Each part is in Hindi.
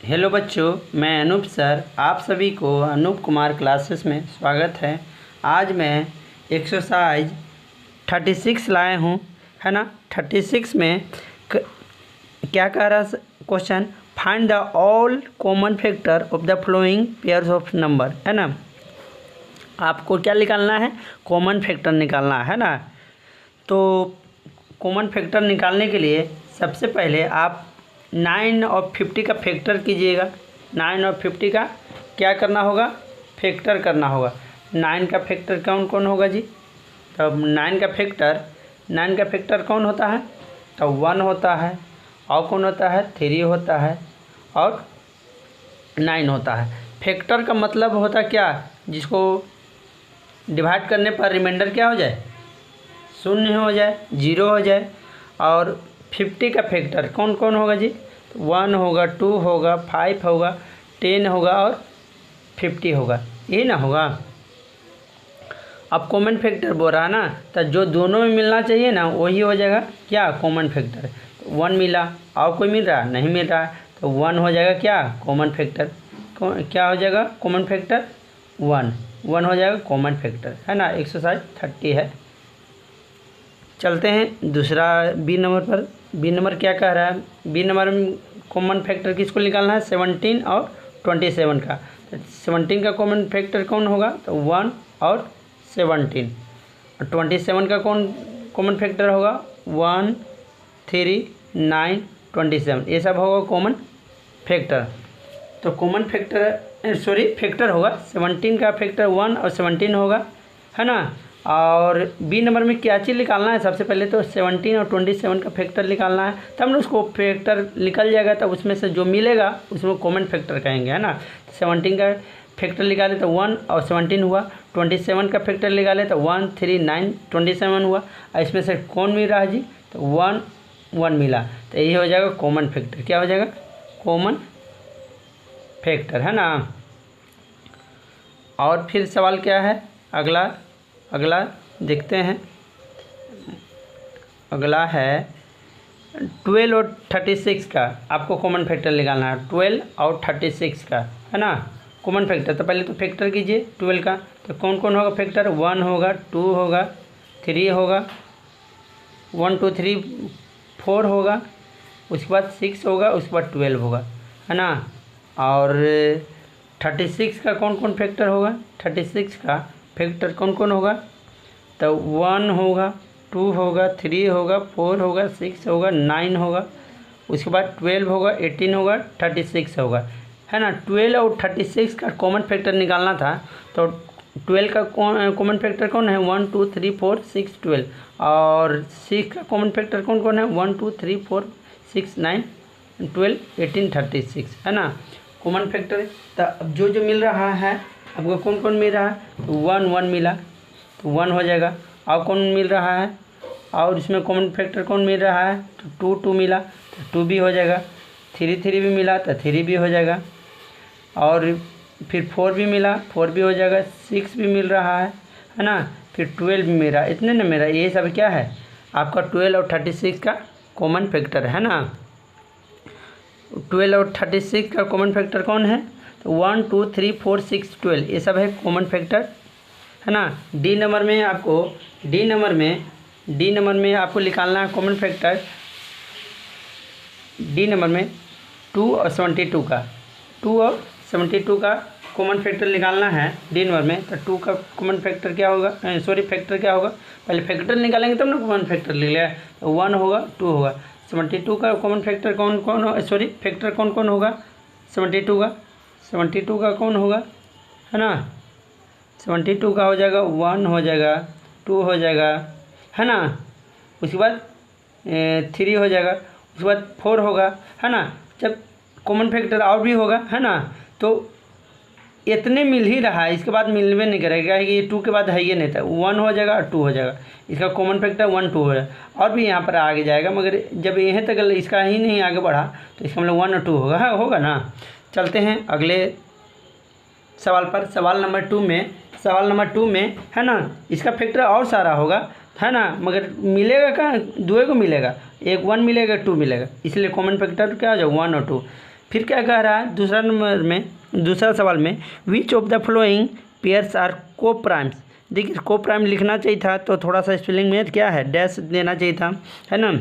हेलो बच्चों, मैं अनूप सर आप सभी को अनूप कुमार क्लासेस में स्वागत है। आज मैं एक्सरसाइज 36 लाए हूँ, है ना। 36 में क्या कह रहा question, find the all common factor of the following pairs of number, है ना। आपको क्या निकालना है, कॉमन फैक्टर निकालना है ना। तो कॉमन फैक्टर निकालने के लिए सबसे पहले आप 9 और 50 का फैक्टर कीजिएगा। 9 और 50 का क्या करना होगा, फैक्टर करना होगा। 9 का फैक्टर कौन कौन होगा जी, तो 9 का फैक्टर कौन होता है, तो 1 होता है, और कौन होता है, 3 होता है, और 9 होता है। फैक्टर का मतलब होता क्या, जिसको डिवाइड करने पर रिमाइंडर क्या हो जाए, शून्य हो जाए, 0 हो जाए। और 50 का फैक्टर कौन कौन होगा जी, 1 होगा, 2 होगा, 5 होगा, 10 होगा और 50 होगा, यही ना होगा। अब कॉमन फैक्टर बोल रहा है ना, तो जो दोनों में मिलना चाहिए ना वही हो जाएगा क्या, कॉमन फैक्टर। 1 मिला और कोई मिल रहा नहीं मिल रहा, तो 1 हो जाएगा क्या, कॉमन फैक्टर। क्या हो जाएगा कॉमन फैक्टर, 1 हो जाएगा कॉमन फैक्टर, है ना। एक्सरसाइज 30 है। चलते हैं दूसरा बी नंबर पर। बी नंबर क्या कह रहा है, बी नंबर में कॉमन फैक्टर किसको निकालना है, 17 और 27 का। तो 17 का कॉमन फैक्टर कौन होगा, तो 1 और 17। और 27 का कौन कॉमन फैक्टर होगा, 1, 3, 9, 27, ये सब होगा कॉमन फैक्टर। तो कॉमन फैक्टर होगा 17 का फैक्टर 1 और 17 होगा, है ना। और बी नंबर में क्या चीज़ निकालना है, सबसे पहले तो 17 और 27 का फैक्टर निकालना है, तब ना उसको फैक्टर निकल जाएगा, तब उसमें से जो मिलेगा उसमें कॉमन फैक्टर कहेंगे, है ना। 17 का फैक्टर निकाले तो 1 और 17 हुआ, 27 का फैक्टर निकाले तो 1, 3, 9, 27 हुआ। और इसमें से कौन मिल रहा है जी, तो 1, 1 मिला, तो यही हो जाएगा कॉमन फैक्टर। क्या हो जाएगा, कॉमन फैक्टर, है ना। और फिर सवाल क्या है, अगला देखते हैं। अगला है 12 और 36 का, आपको कॉमन फैक्टर निकालना है। 12 और 36 का, है ना, कॉमन फैक्टर। तो पहले तो फैक्टर कीजिए 12 का, तो कौन कौन होगा फैक्टर, 1 होगा, 2 होगा, 3 होगा, 1, 2, 3, 4 होगा, उसके बाद 6 होगा, उसके बाद 12 होगा, है ना। और 36 का कौन कौन फैक्टर होगा, 36 का फैक्टर कौन कौन होगा, तो 1 होगा, 2 होगा, 3 होगा, 4 होगा, 6 होगा, 9 होगा, उसके बाद 12 होगा, 18 होगा, 36 होगा, है ना। 12 और 36 का कॉमन फैक्टर निकालना था, तो 12 का कॉमन फैक्टर कौन है, 1, 2, 3, 4, 6, 12। और 6 का कॉमन फैक्टर कौन कौन है, 1, 2, 3, 4, 6, 9, 12, 18, 36, है ना, कॉमन फैक्टर। तो अब जो मिल रहा है आपको कौन कौन मिल रहा है, तो 1, 1 मिला, तो 1 हो जाएगा। और कौन मिल रहा है, और इसमें कॉमन फैक्टर कौन मिल रहा है, तो 2, 2 मिला, तो 2 भी हो जाएगा। 3, 3 भी मिला, तो 3 भी हो जाएगा। और फिर 4 भी मिला, 4 भी हो जाएगा। 6 भी मिल रहा है ना। फिर 12 भी मिला, इतने ना मेरा, ये सब क्या है आपका 12 और 36 का कॉमन फैक्टर, है ना। 12 और 36 का कॉमन फैक्टर कौन है, तो 1, 2, 3, 4, 6, 12, ये सब है कॉमन फैक्टर, है ना। डी नंबर में आपको निकालना है कॉमन फैक्टर। डी नंबर में 2 और 72 का, 2 और 72 का कॉमन फैक्टर निकालना है डी नंबर में। तो 2 का कॉमन फैक्टर क्या होगा, फैक्टर क्या होगा, पहले फैक्टर निकालेंगे तब ना कॉमन फैक्टर लिखेगा। तो 1 होगा, 2 होगा। 72 का कॉमन फैक्टर फैक्टर कौन कौन होगा, 72 का कौन होगा, है ना। 72 का हो जाएगा 1 हो जाएगा, 2 हो जाएगा, है ना। उसके बाद 3 हो जाएगा, उसके बाद 4 होगा, है ना। जब कॉमन फैक्टर और भी होगा, है ना, तो इतने मिल ही रहा है, इसके बाद मिलवे नहीं करेगा कि ये 2 के बाद है ये नहीं था। 1 हो जाएगा और 2 हो जाएगा, इसका कॉमन फैक्टर 1, 2 है। और भी यहाँ पर आगे जाएगा, मगर जब यहीं तक इसका ही नहीं आगे बढ़ा तो इसका मतलब 1 और 2 होगा, होगा ना। चलते हैं अगले सवाल पर। सवाल नंबर 2 में है ना, इसका फैक्टर और सारा होगा, है ना, मगर मिलेगा कहाँ, 2 को मिलेगा, एक 1 मिलेगा, 2 मिलेगा, इसलिए कॉमन फैक्टर क्या हो जाएगा 1 और 2। फिर क्या कह रहा है दूसरा नंबर में, दूसरा सवाल में, which of the following pairs are coprimes. देखिए को प्राइम लिखना चाहिए था तो थोड़ा सा स्पेलिंग में क्या है डैश देना चाहिए था, है ना।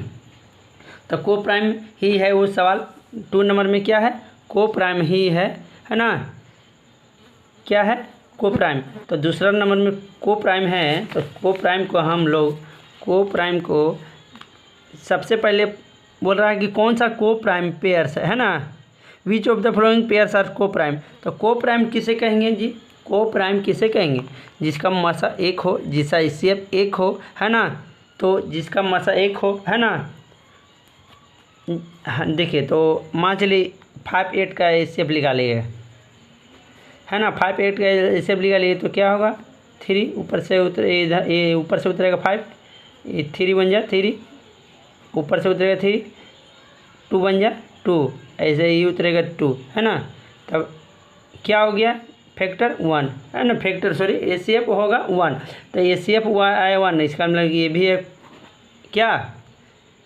तो को प्राइम ही है वो सवाल। 2 नंबर में क्या है को प्राइम ही है ना, क्या है को प्राइम। तो दूसरा नंबर में को प्राइम है, तो को प्राइम को हम लोग को प्राइम को सबसे पहले बोल रहा है कि कौन सा को प्राइम पेयर्स है ना, which of the following pairs are coprime. तो को प्राइम किसे कहेंगे जी, को प्राइम किसे कहेंगे, जिसका मसा 1 हो, जिसका एचसीएफ 1 हो, है ना। तो जिसका मसा 1 हो, है ना। देखिए तो मान चलिए 5 8 का एचसीएफ निकालिए, है ना। 5 8 का एचसीएफ निकालिए तो क्या होगा 3 ऊपर से उतरे, इधर ये ऊपर से उतरेगा 5, ये 3 बन जा 3, ऊपर से उतरेगा 3, 2 बन जा 2, ऐसे ही उतरेगा 2, है ना। तब क्या हो गया फैक्टर 1, है ना, फैक्टर सॉरी एचसीएफ होगा 1। तो एचसीएफ आया 1, इसका मतलब ये भी है क्या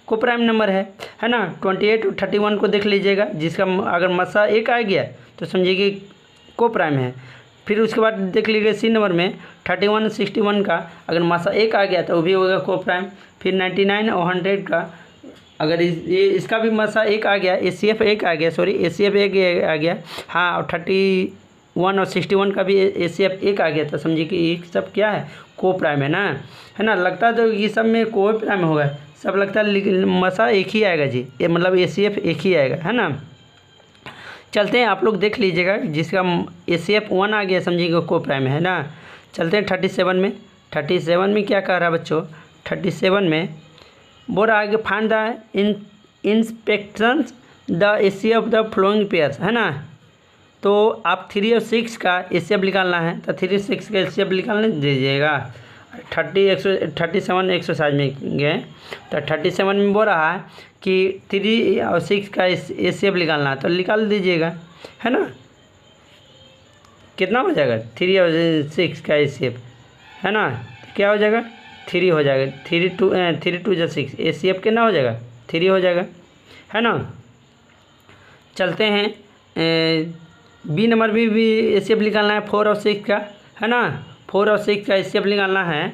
को प्राइम नंबर है ना। 28 और 31 को देख लीजिएगा, जिसका अगर मसा 1 आ गया तो समझिए कि को प्राइम है। फिर उसके बाद देख लीजिए सी नंबर में 31 61 का अगर मसा 1 आ गया तो वो भी होगा को प्राइम। फिर 99 और 100 का अगर इसका भी मसा 1 आ गया, एचसीएफ 1 आ गया, सॉरी एचसीएफ 1 आ गया, हाँ, और 31 और 61 का भी एचसीएफ 1 आ गया, तो समझिए कि ये सब क्या है को प्राइम है ना। लगता है तो ये सब में को प्राइम होगा, सब लगता है मसा 1 ही आएगा जी, ये मतलब एचसीएफ 1 ही आएगा, है ना। चलते हैं, आप लोग देख लीजिएगा, जिसका एचसीएफ 1 आ गया समझिएगा को प्राइम है ना। चलते हैं 37 में। 37 में क्या कह रहा है बच्चों, 37 में बोल रहा है कि find the inspections the HCF of the following pairs, है ना। तो आप 3 और 6 का एचसीएफ निकालना है, तो 3 6 का एचसीएफ निकालने दीजिएगा। 37 एक्सरसाइज में गए तो 37 में बोल रहा है कि 3 और 6 का एचसीएफ निकालना है, तो निकाल दीजिएगा, है ना। कितना हो जाएगा 3 और 6 का एचसीएफ, है ना, तो क्या हो जाएगा 3 हो जाएगा, 3 2 जा 6, एचसीएफ कितना हो जाएगा 3 हो जाएगा, है ना। चलते हैं बी नंबर भी एचसीएफ निकालना है 4 और 6 का, है ना। 4 और 6 का एचसीएफ निकालना है।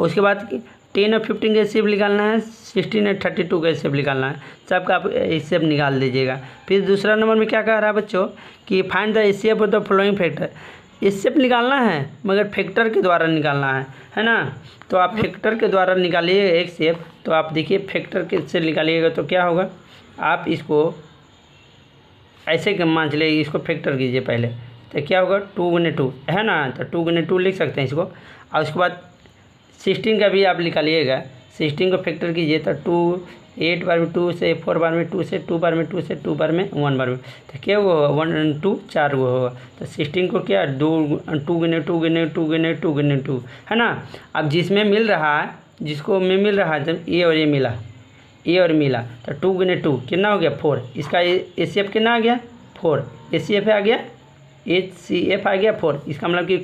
उसके बाद 10 और 15 का एचसीएफ निकालना है, 16 और 32 का एचसीएफ निकालना है। सबका आप एचसीएफ निकाल दीजिएगा। फिर दूसरा नंबर में क्या कह रहा है बच्चों कि find the HCF of the following factor. HCF निकालना है मगर फैक्टर के द्वारा निकालना है ना। तो आप फैक्टर के द्वारा निकालिए एचसीएफ, तो आप देखिए फैक्टर के से निकालिएगा तो क्या होगा, आप इसको ऐसे मान चलिए, इसको फैक्टर कीजिए पहले, तो क्या होगा 2 गुने 2, है ना। तो 2 गुने 2 लिख सकते हैं इसको। और उसके बाद 16 का भी आप निकालिएगा, 16 को फैक्टर कीजिए तो 2 8 बार में 2 से 4 बार में 2 से 2 बार में 2 से 2 बार में 1 बार में, तो क्या होगा 1 2 4 गो होगा। तो 16 को क्या 2 गुने 2 गुने 2 गुने 2 गुने 2, है ना। अब जिसमें मिल रहा है, जिसको में मिल रहा है, जब ये और ये मिला, ये और मिला, तो 2 गुने 2 कितना हो गया 4। इसका एचसीएफ कितना आ गया 4, एचसीएफ आ गया, एचसीएफ आ गया 4। इसका मतलब कि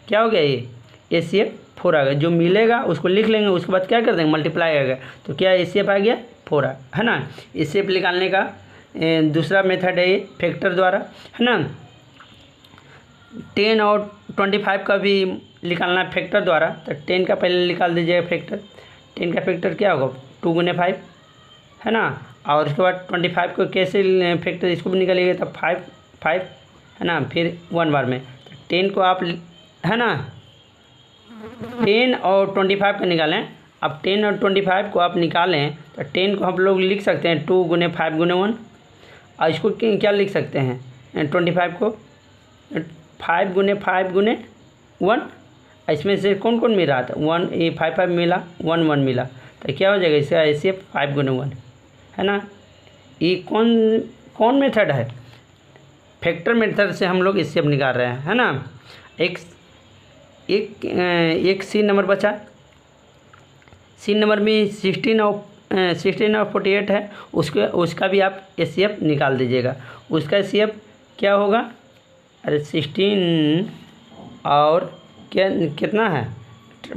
क्या हो गया ये एचसीएफ 4 आ गया। जो मिलेगा उसको लिख लेंगे, उसके बाद क्या कर देंगे मल्टीप्लाई आ गया, तो क्या एचसीएफ आ गया 4, है ना। एचसीएफ निकालने का दूसरा मेथड है ये फैक्टर द्वारा, है ना। 10 और 25 का भी निकालना है फैक्टर द्वारा, तो 10 का पहले निकाल दीजिएगा फैक्टर। 10 का फैक्टर क्या होगा 2 गुने 5, है ना। और उसके बाद 25 को कैसे फैक्टर इसको भी निकालिएगा, तो 5 है ना, फिर 1 बार में। तो 10 को आप, है ना, 10 और 25 का निकालें। अब 10 और 25 को आप निकालें तो 10 को हम लोग लिख सकते हैं 2 गुने 5 गुने 1, और इसको क्या लिख सकते हैं 25 को 5 गुने 5 गुने 1। इसमें से कौन कौन मिल रहा था 1, ये 5 5 मिला, 1 1 मिला, तो क्या हो जाएगा इसका एचसीएफ 5 गुने 1, है ना। ये कौन मेथड है, फैक्टर मेथड से हम लोग एचसीएफ निकाल रहे हैं, है ना। एक सी नंबर बचा। सी नंबर में 16 और 48 है, उसका भी आप एचसीएफ निकाल दीजिएगा। उसका एचसीएफ क्या होगा, अरे 16 और क्या कितना है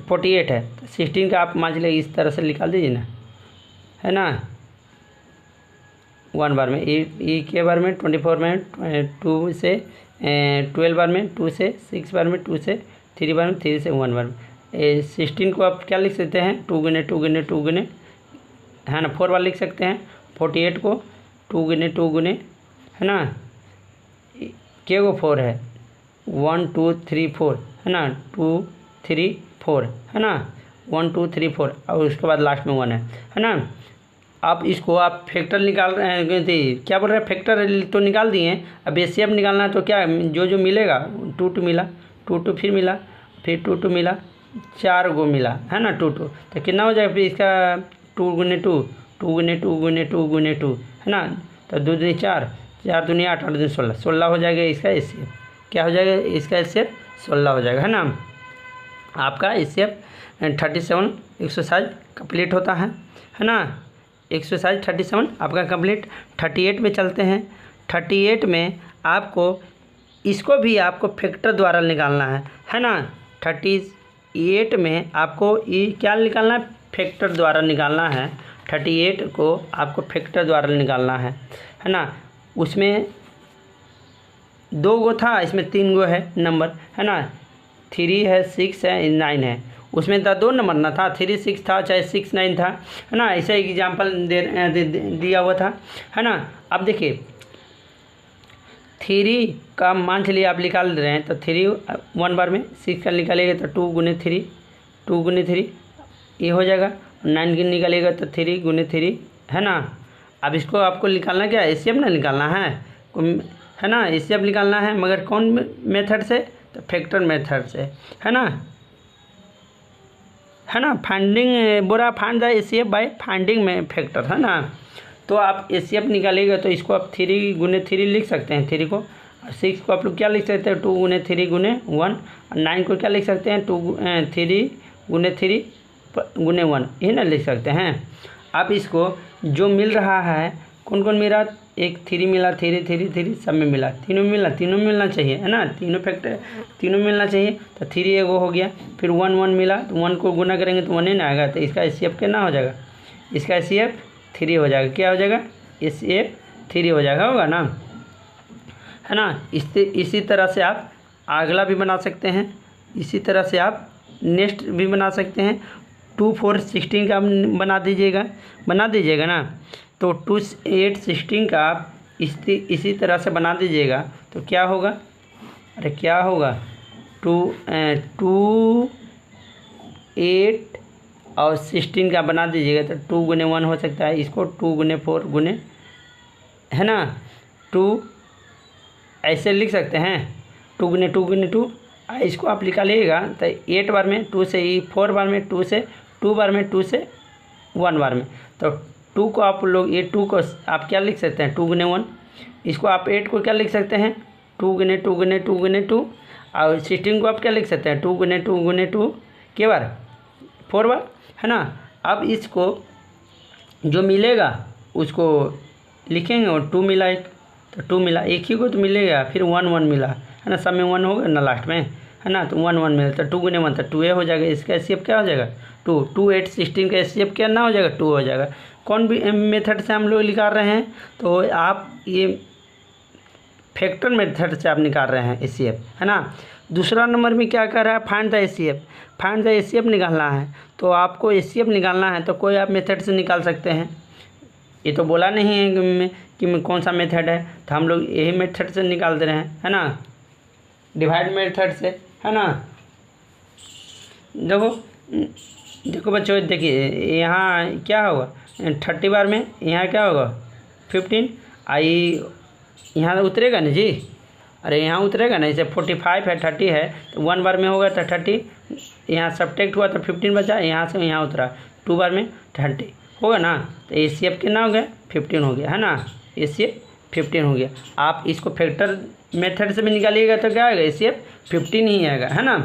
48 है, तो 16 का आप मान लीजिए इस तरह से निकाल दीजिए ना, है ना। 1 बार में, ई के बार में 24 में 2 से 12 बार में 2 से 6 बार में 2 से 3 बार में 3 से 1 बार में। 16 को आप क्या लिख सकते हैं 2 गुने 2 गुने 2 गुने, है ना, 4 बार लिख सकते हैं। 48 को 2 गुने 2 गुने, है ना, के को 4 है 1 2 3 4, है ना, 2 3 4, है ना, 1 2 3 4 और उसके बाद लास्ट में 1 है ना। अब इसको आप फैक्टर निकाल रहे हैं, क्या बोल रहे हैं, फैक्टर तो निकाल दिए हैं, अब एचसीएफ निकालना है। तो क्या जो जो मिलेगा 2 2 मिला, 2 2 फिर मिला, फिर 2 2 मिला, 4 गो मिला, है ना, 2 2, तो कितना हो जाएगा फिर इसका 2 गुने 2 2 गुने 2 गुने 2 गुने 2, है ना, तो 2 दूनी 4 4 दूनी 8 8 दूनी 16 16 हो जाएगा इसका एचसीएफ। क्या हो जाएगा इसका एचसीएफ 16 हो जाएगा, है ना। आपका एचसीएफ 37 एक्सरसाइज कंप्लीट होता है ना। एक्सरसाइज 37 आपका कंप्लीट। 38 में चलते हैं। 38 में आपको इसको भी आपको फैक्टर द्वारा निकालना है ना। 38 में आपको ये क्या निकालना है, फैक्टर द्वारा निकालना है। 38 को आपको फैक्टर द्वारा निकालना है ना। उसमें 2 गो था, इसमें 3 गो है नंबर, है ना, 3 है 6 है 9 है। उसमें था 2 नंबर ना था, 3 6 था चाहे 6 9 था, है ना। ऐसा एग्जाम्पल दिया हुआ था, है ना। अब देखिए 3 का मान चलिए आप निकाल रहे हैं, तो 3 1 बार में 6 का निकालेगा तो 2 गुने 3 2 गुने 3 ये हो जाएगा। 9 की निकालेगा तो 3 गुने 3, है ना। अब इसको आपको निकालना क्या है, एचसीएफ ना निकालना है ना, एचसीएफ निकालना है, मगर कौन मेथड से, तो फैक्टर मेथड से, है ना। Finding Bora find the HCF by finding में फैक्टर, है ना। तो आप एचसीएफ निकालेगा तो इसको आप 3 गुने 3 लिख सकते हैं, 3 को। 6 को आप लोग क्या लिख सकते हैं 2 गुने 3 गुने 1। 9 को क्या लिख सकते हैं 3 गुने 3 गुने 1, ये ना लिख सकते हैं। आप इसको जो मिल रहा है कौन कौन मिला, एक 3 मिला, 3 सब में मिला, तीनों मिलना चाहिए, है ना। तीनों मिलना चाहिए, तो 3 एगो हो गया। फिर 1 1 मिला, तो 1 को गुना करेंगे तो 1 ही ना आएगा, तो इसका एचसीएफ कितना हो जाएगा, इसका एचसीएफ 3 हो जाएगा। क्या हो जाएगा, एचसीएफ 3 हो जाएगा, होगा ना, है ना। इसी तरह से आप अगला भी बना सकते हैं, इसी तरह से आप नेक्स्ट भी बना सकते हैं। 2 4 16 का बना दीजिएगा ना। तो 2 8 16 का आप इसी तरह से बना दीजिएगा, तो क्या होगा, अरे क्या होगा 2 8 और 16 का बना दीजिएगा, तो 2 गुने 1 हो सकता है, इसको 2 गुने 4 गुने, है ना, 2 ऐसे लिख सकते हैं, 2 गुने 2 गुने 2। इसको आप निकालिएगा तो 8 बार में 2 से, 4 बार में 2 से, 2 बार में 2 से 1 बार में, तो 2 को आप लोग, ये 2 को आप क्या लिख सकते हैं 2 गुने 1। इसको आप 8 को क्या लिख सकते हैं 2 गुने 2 गुने 2 गुने 2। और 16 को आप क्या लिख सकते हैं 2 गुने 2 गुने 2 के बार 4 बार, है ना। अब इसको जो मिलेगा उसको लिखेंगे, और 2 मिला एक, तो 2 मिला, एक ही को तो मिलेगा। फिर 1 1 मिला, है ना, सब में 1 होगा ना लास्ट में, है ना, तो 1 1 मिला, तो 2 गुने 1 तो 2 हो जाएगा। इसका एचसीएफ क्या हो जाएगा 2 2 8 16 का एचसीएफ क्या ना हो जाएगा 2 हो जाएगा। कौन भी मेथड से हम लोग निकाल रहे हैं, तो आप ये फैक्टर मेथड से आप निकाल रहे हैं एचसीएफ, है ना। दूसरा नंबर में क्या कर रहा है, find the HCF. Find the HCF निकालना है, तो आपको एचसीएफ निकालना है तो कोई आप मेथड से निकाल सकते हैं। ये तो बोला नहीं है कि कौन सा मेथड है, तो हम लोग यही मेथड से निकाल दे रहे हैं, है ना, डिवाइड मेथड से, है ना। देखो बच्चों, देखिए यहाँ क्या होगा 30 बार में, यहाँ क्या होगा 15 आई, यहाँ उतरेगा ना जी, अरे यहाँ उतरेगा ना, जैसे 45 है 30 है, तो 1 बार में होगा तो 30, यहाँ सब्ट्रैक्ट हुआ तो 15 बचा, यहाँ से यहाँ उतरा 2 बार में 30 होगा ना, तो एचसीएफ कितना हो गया 15 हो गया, है ना, एचसीएफ 15 हो गया। आप इसको फैक्टर मेथड से भी निकालिएगा तो क्या आएगा, एचसीएफ 15 ही आएगा, है ना।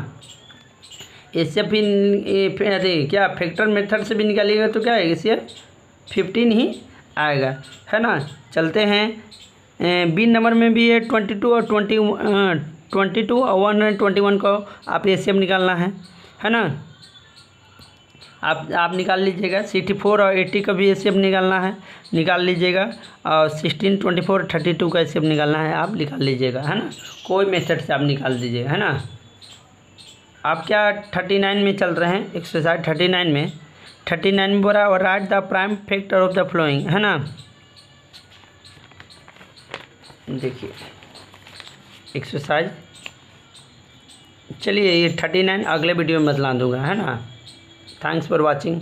एचसीएफ भी क्या फैक्टर मेथड से भी निकालिएगा तो क्या आएगा, एचसीएफ 15 ही आएगा, है ना। चलते हैं बी नंबर में भी है 22 और 22 और 121 को आप एचसीएफ निकालना है ना। आप निकाल लीजिएगा। 64 और 80 का भी एचसीएफ निकालना है, निकाल लीजिएगा। और 16, 24, 32 का एचसीएफ निकालना है, आप निकाल लीजिएगा, है ना। कोई मेथड से आप निकाल दीजिएगा, है ना। आप क्या 39 में चल रहे हैं, एक्सरसाइज 39 में बोला और right the prime factor of the flowing, है ना। देखिए एक्सरसाइज, चलिए ये 39 अगले वीडियो में बतला दूंगा, है ना। Thanks for watching.